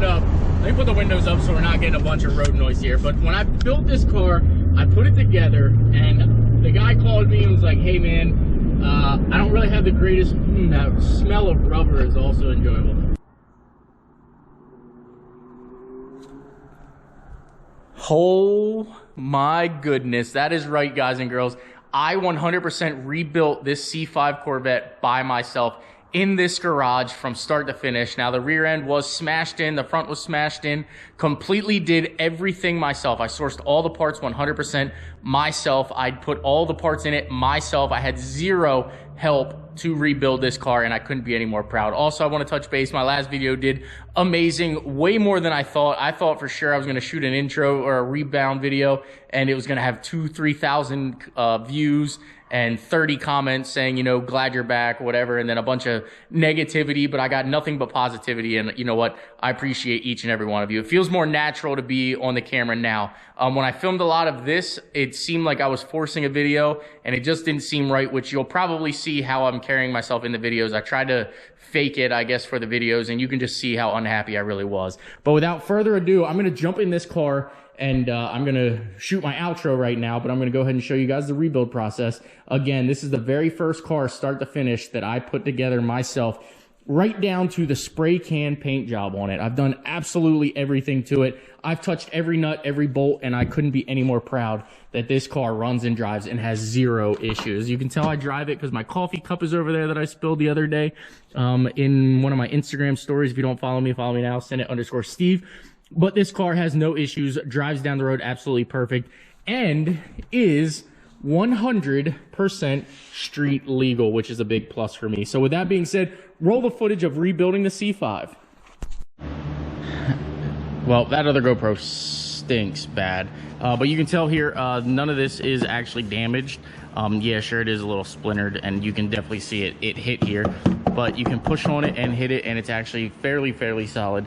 it up. Let me put the windows up so we're not getting a bunch of road noise here. But when I built this car, I put it together, and the guy called me and was like, hey man, I don't really have the greatest, that smell of rubber is also enjoyable. Oh my goodness, that is right, guys and girls. I 100% rebuilt this C5 Corvette by myself in this garage from start to finish. Now, the rear end was smashed in, the front was smashed in, completely did everything myself. I sourced all the parts 100% myself. I'd put all the parts in it myself. I had zero help to rebuild this car, and I couldn't be any more proud. Also, I want to touch base. My last video did amazing, way more than I thought. I thought for sure I was going to shoot an intro or a rebound video, and it was going to have 2,000-3,000 views and 30 comments saying, you know, glad you're back, whatever, and then a bunch of negativity, but I got nothing but positivity, and you know what? I appreciate each and every one of you. It feels more natural to be on the camera now. When I filmed a lot of this, it seemed like I was forcing a video, and it just didn't seem right, which you'll probably see how I'm carrying myself in the videos. I tried to fake it, I guess, for the videos, and you can just see how unhappy I really was. But without further ado, I'm gonna jump in this car, and I'm going to shoot my outro right now, but I'm going to go ahead and show you guys the rebuild process. Again, this is the very first car, start to finish, that I put together myself, right down to the spray can paint job on it. I've done absolutely everything to it. I've touched every nut, every bolt, and I couldn't be any more proud that this car runs and drives and has zero issues. You can tell I drive it because my coffee cup is over there that I spilled the other day in one of my Instagram stories. If you don't follow me now, Senate_Steve. But this car has no issues, drives down the road absolutely perfect, and is 100% street legal, which is a big plus for me. So with that being said, roll the footage of rebuilding the C5. Well, that other GoPro stinks bad. But you can tell here, none of this is actually damaged. Yeah, sure, it is a little splintered, and you can definitely see it hit here. But you can push on it and hit it, and it's actually fairly solid.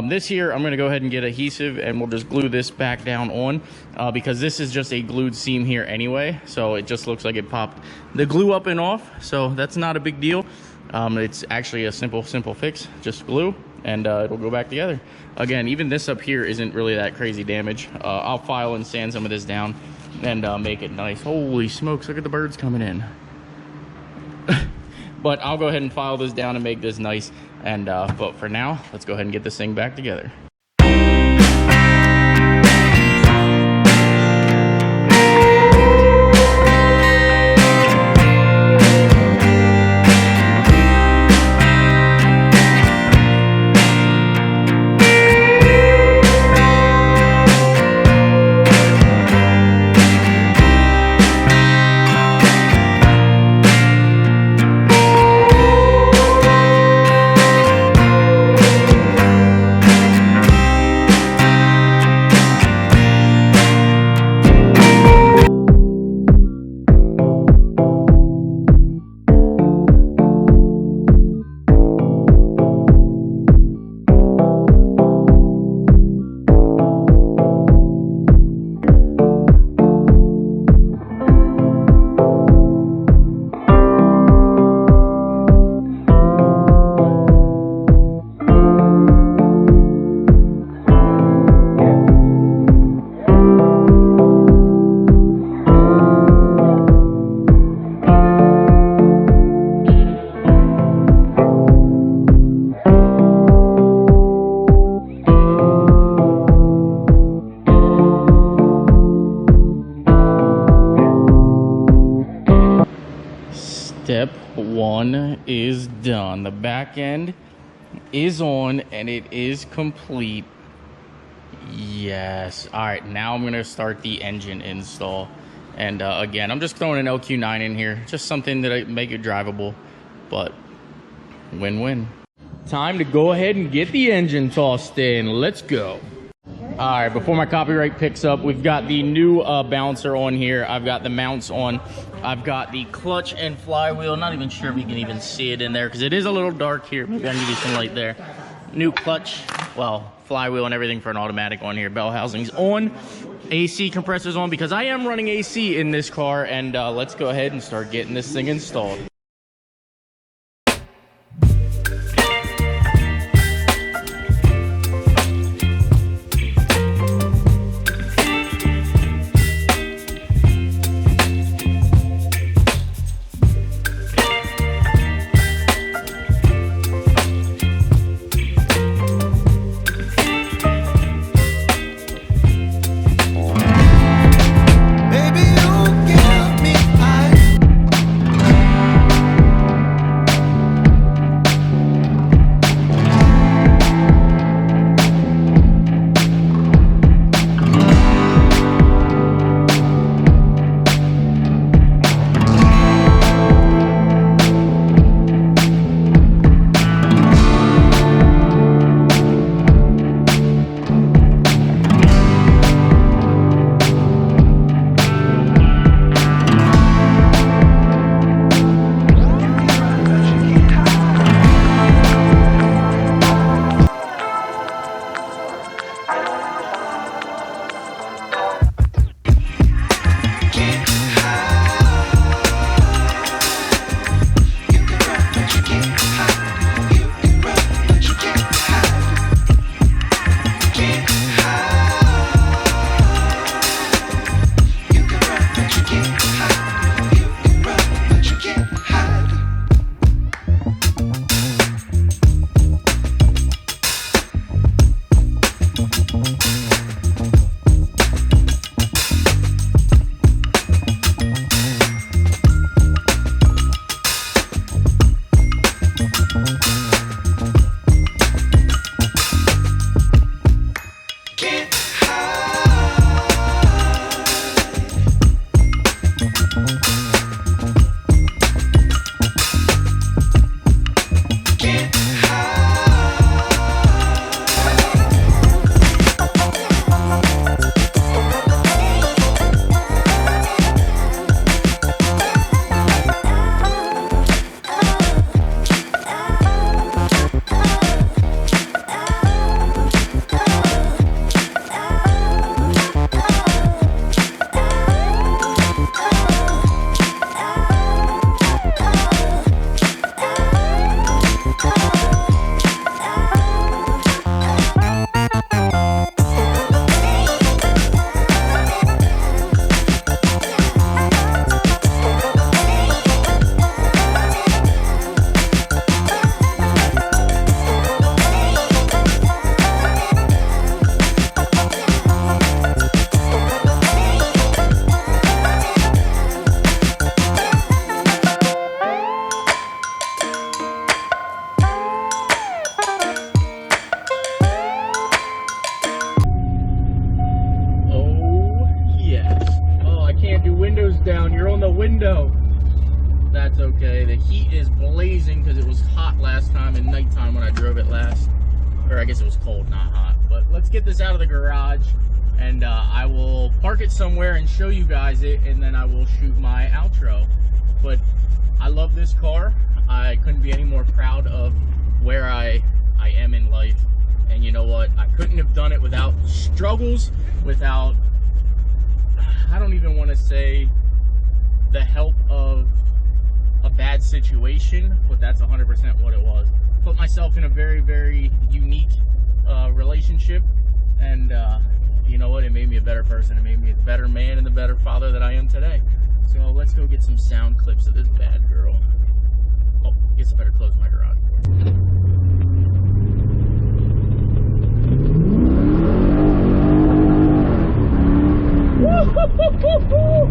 This here, I'm going to go ahead and get adhesive, and we'll just glue this back down on, because this is just a glued seam here anyway, so it just looks like it popped the glue up and off, so that's not a big deal. It's actually a simple fix, just glue, and it'll go back together. Again, even this up here isn't really that crazy damage. I'll file and sand some of this down and make it nice. Holy smokes, look at the birds coming in. But I'll go ahead and file this down and make this nice. And but for now, let's go ahead and get this thing back together. Step one is done. The back end is on and it is complete. Yes. All right, now I'm gonna start the engine install. And again, I'm just throwing an LQ9 in here, just something that I make it drivable, but win-win. Time to go ahead and get the engine tossed in. Let's go. All right, before my copyright picks up, we've got the new balancer on here. I've got the mounts on. I've got the clutch and flywheel. Not even sure if you can even see it in there because it is a little dark here. Maybe I can give you some light there. New clutch, well, flywheel and everything for an automatic on here. Bell housings on. AC compressors on because I am running AC in this car. And let's go ahead and start getting this thing installed. guess it was cold, not hot. But let's get this out of the garage, and I will park it somewhere and show you guys it, and then I will shoot my outro. But I love this car. I couldn't be any more proud of where I am in life. And you know what? I couldn't have done it without struggles, without, I don't even want to say the help of a bad situation, but that's 100% what it was. Put myself in a very, very unique relationship, and you know what? It made me a better person. It made me a better man and the better father that I am today. So let's go get some sound clips of this bad girl. Oh, I guess I better close my garage door.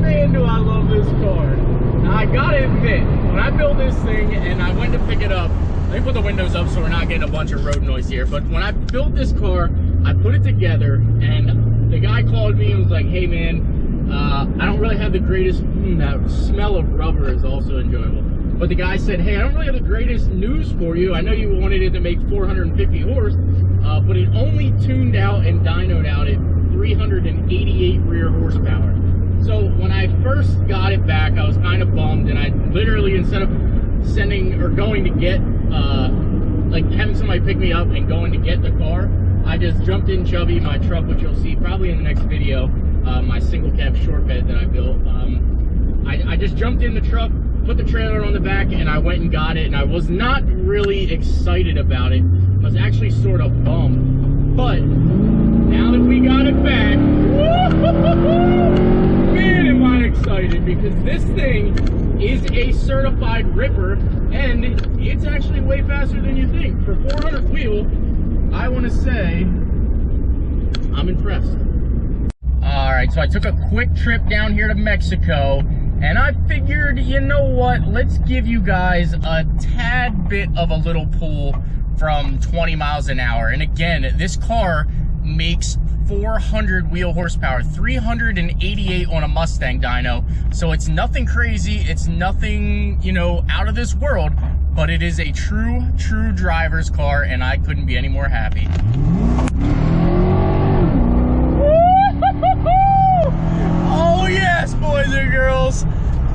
Man, do I love this car. Now, I gotta admit, when I built this thing and I went to pick it up, let me put the windows up so we're not getting a bunch of road noise here, but when I built this car, I put it together, and the guy called me and was like, hey man, I don't really have the greatest, that smell of rubber is also enjoyable, but the guy said, hey, I don't really have the greatest news for you. I know you wanted it to make 450 horse, but it only tuned out and dynoed out at 388 rear horsepower. So when I first got it back, I was kind of bummed, and I literally, instead of sending or going to get, like having somebody pick me up and going to get the car, I just jumped in Chubby, my truck, which you'll see probably in the next video, my single cab short bed that I built. I just jumped in the truck, put the trailer on the back, and I went and got it, and I was not really excited about it. I was actually sort of bummed, but now that we got it back, man, am I excited, because this thing is a certified ripper, and it's actually way faster than you think. For 400 wheel, I want to say I'm impressed. All right, so I took a quick trip down here to Mexico, and I figured, you know what, let's give you guys a tad bit of a little pull from 20 miles an hour. And again, this car makes 400 wheel horsepower, 388 on a Mustang dyno. So it's nothing crazy, it's nothing, you know, out of this world, but it is a true driver's car, and I couldn't be any more happy. Oh yes, boys and girls,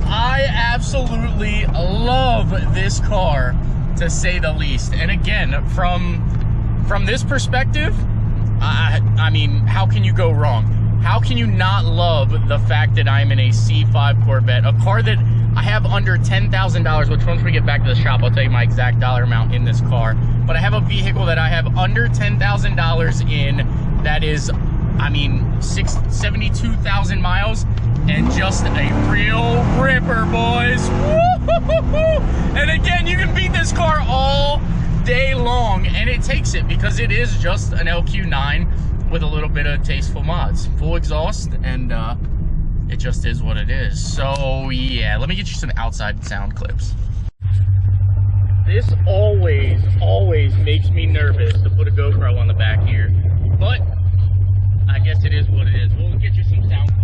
I absolutely love this car, to say the least. And again, from this perspective, I mean, how can you go wrong? How can you not love the fact that I'm in a C5 Corvette, a car that I have under $10,000, which once we get back to the shop, I'll tell you my exact dollar amount in this car. But I have a vehicle that I have under $10,000 in, that is, I mean, 72,000 miles, and just a real ripper, boys. Woo-hoo-hoo-hoo! And again, you can beat this car all day long, and it takes it, because it is just an LQ9 with a little bit of tasteful mods. Full exhaust, and it just is what it is. So yeah, let me get you some outside sound clips. This always makes me nervous to put a GoPro on the back here, but I guess it is what it is. We'll get you some sound clips.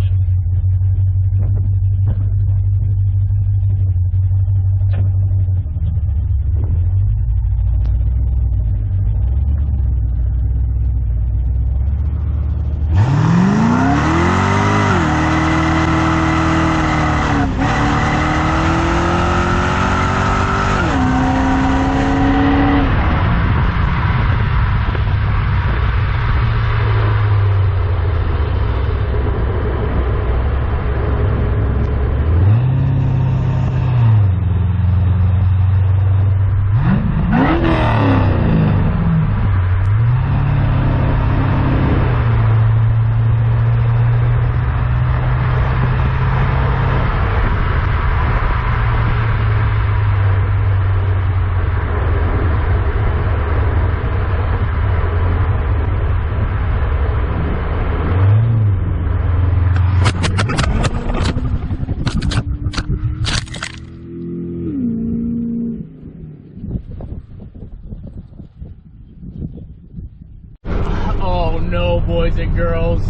no, boys and girls,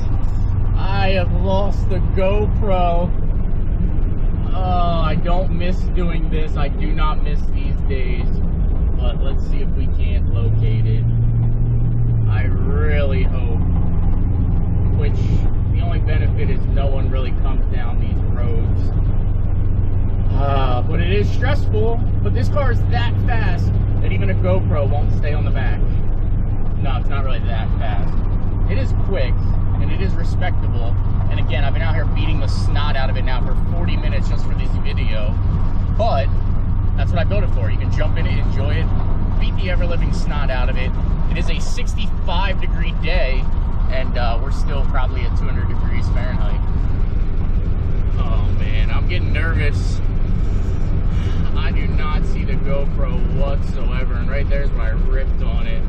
I have lost the GoPro. I don't miss doing this. I do not miss these days. But let's see if we can't locate it. is stressful, but this car is that fast that even a GoPro won't stay on the back. No, it's not really that fast. It is quick, and it is respectable. And again, I've been out here beating the snot out of it now for 40 minutes just for this video. But that's what I built it for. You can jump in it, enjoy it, beat the ever-living snot out of it. It is a 65-degree day, and we're still probably at 200 degrees Fahrenheit. Oh man, I'm getting nervous. I do not see the GoPro whatsoever, and right there's where I ripped on it.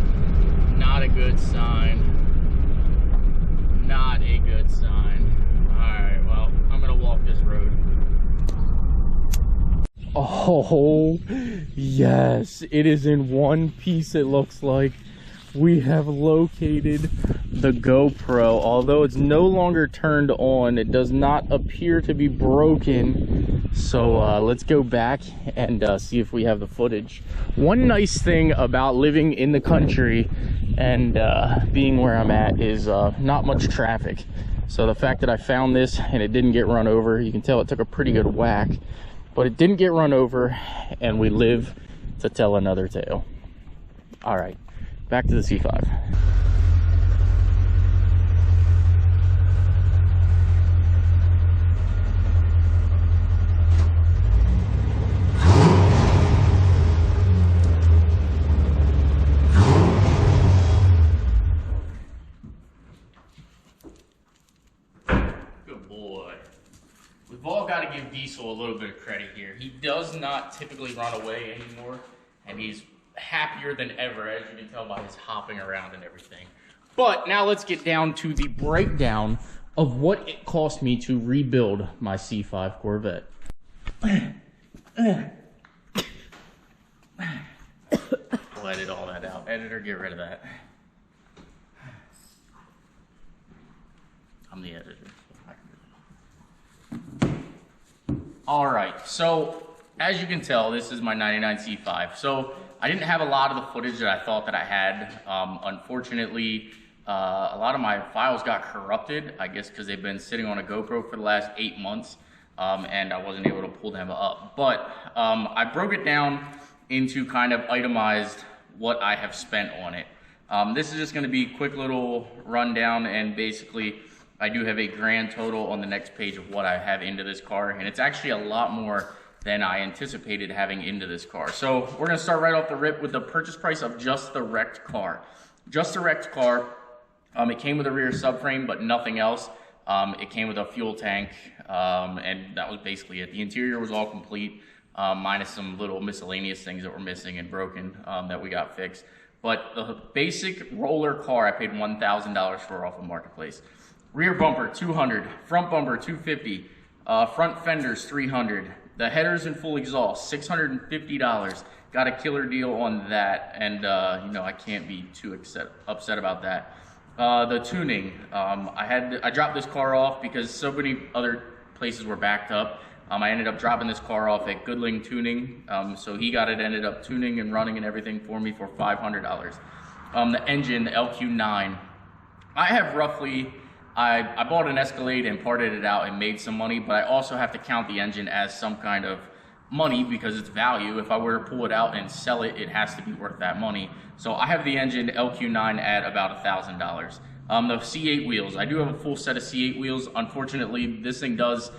Not a good sign. Not a good sign. Alright, well, I'm gonna walk this road. Oh, yes, it is in one piece, it looks like. We have located the GoPro. Although it's no longer turned on, it does not appear to be broken. So let's go back and see if we have the footage. One nice thing about living in the country and being where I'm at is not much traffic. So the fact that I found this and it didn't get run over, you can tell it took a pretty good whack, but it didn't get run over, and we live to tell another tale. All right, back to the C5. We've all got to give Diesel a little bit of credit here. He does not typically run away anymore, and he's happier than ever, as you can tell by his hopping around and everything. But now let's get down to the breakdown of what it cost me to rebuild my C5 Corvette. We'll edit all that out. Editor, get rid of that. I'm the editor. All right, so as you can tell, this is my 99 C5. So I didn't have a lot of the footage that I thought that I had. Unfortunately, a lot of my files got corrupted, I guess because they've been sitting on a GoPro for the last 8 months, and I wasn't able to pull them up. But I broke it down into kind of itemized what I have spent on it. This is just gonna be a quick little rundown, and basically, I do have a grand total on the next page of what I have into this car, and it's actually a lot more than I anticipated having into this car. So we're gonna start right off the rip with the purchase price of just the wrecked car. Just the wrecked car, it came with a rear subframe, but nothing else. It came with a fuel tank, and that was basically it. The interior was all complete, minus some little miscellaneous things that were missing and broken that we got fixed. But the basic roller car, I paid $1,000 for off of Marketplace. Rear bumper, $200, front bumper, $250, front fenders, $300, the headers and full exhaust, $650. Got a killer deal on that, and you know, I can't be too upset about that. The tuning, I dropped this car off because so many other places were backed up. I ended up dropping this car off at Goodling Tuning, so he got it, ended up tuning and running and everything for me for $500. The engine, the LQ9, I have roughly, I bought an Escalade and parted it out and made some money, but I also have to count the engine as some kind of money because it's value. If I were to pull it out and sell it, it has to be worth that money. So I have the engine LQ9 at about $1,000. The C8 wheels, I do have a full set of C8 wheels. Unfortunately, this thing does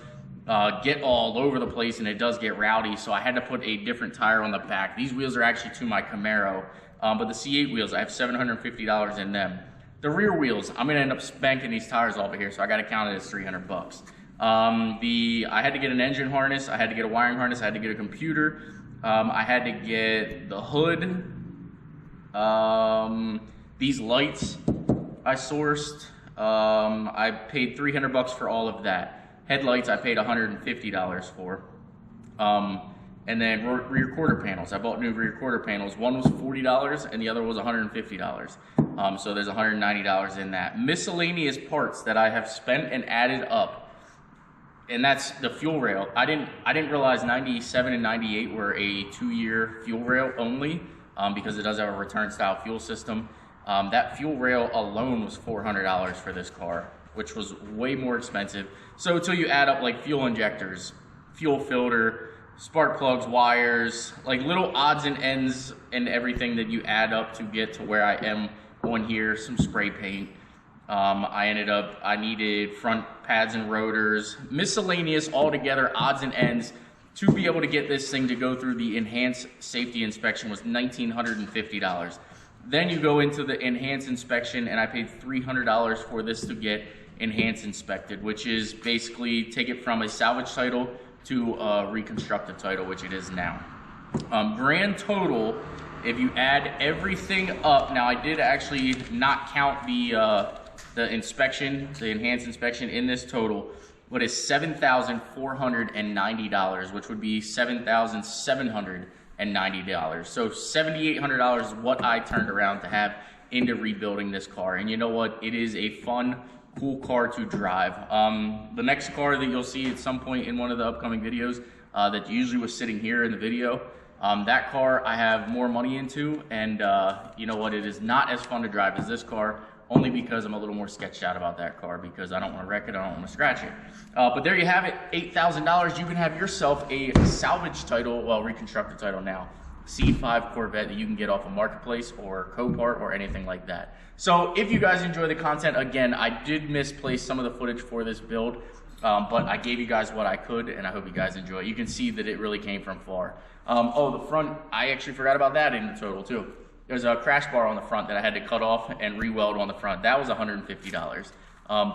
get all over the place and it does get rowdy, so I had to put a different tire on the back. These wheels are actually to my Camaro, but the C8 wheels, I have $750 in them. The rear wheels, I'm gonna end up spanking these tires over here, so I gotta count it as 300 bucks. I had to get an engine harness, I had to get a wiring harness, I had to get a computer, I had to get the hood, these lights I sourced, I paid 300 bucks for all of that. Headlights I paid $150 for. And then rear quarter panels. I bought new rear quarter panels. One was $40 and the other was $150. So there's $190 in that. Miscellaneous parts that I have spent and added up, and that's the fuel rail. I didn't realize 97 and 98 were a 2-year fuel rail only, because it does have a return style fuel system. That fuel rail alone was $400 for this car, which was way more expensive. So until you add up like fuel injectors, fuel filter, spark plugs, wires, like little odds and ends and everything that you add up to get to where I am on here. Some spray paint. I needed front pads and rotors, miscellaneous altogether odds and ends to be able to get this thing to go through the enhanced safety inspection was $1,950. Then you go into the enhanced inspection, and I paid $300 for this to get enhanced inspected, which is basically take it from a salvage title to a reconstructed title, which it is now. Grand total, if you add everything up, now I did actually not count the inspection, the enhanced inspection in this total, but it's $7,490, which would be $7,790. So $7,800 is what I turned around to have into rebuilding this car. And you know what? It is a fun, cool car to drive. The next car that you'll see at some point in one of the upcoming videos that usually was sitting here in the video, that car I have more money into, and you know what? It is not as fun to drive as this car, only because I'm a little more sketched out about that car because I don't want to wreck it, I don't want to scratch it. But there you have it, $8,000. You can have yourself a salvage title, well, reconstructed title now, C5 Corvette that you can get off a marketplace or Copart or anything like that. So if you guys enjoy the content, again, I did misplace some of the footage for this build, but I gave you guys what I could, and I hope you guys enjoy it. You can see that it really came from far. Oh, the front, I actually forgot about that in the total too. There's a crash bar on the front that I had to cut off and re-weld on the front. That was $150.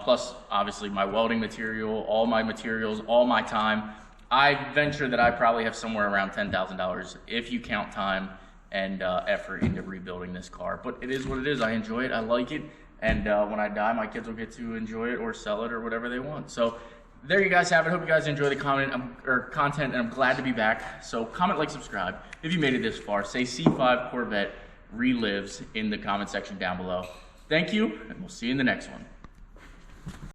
Plus, obviously, my welding material, all my materials, all my time. I venture that I probably have somewhere around $10,000 if you count time and effort into rebuilding this car. But it is what it is. I enjoy it. I like it. And when I die, my kids will get to enjoy it or sell it or whatever they want. So there you guys have it. Hope you guys enjoy the content, and I'm glad to be back. So comment, like, subscribe. If you made it this far, say C5 Corvette relives in the comment section down below. Thank you, and we'll see you in the next one.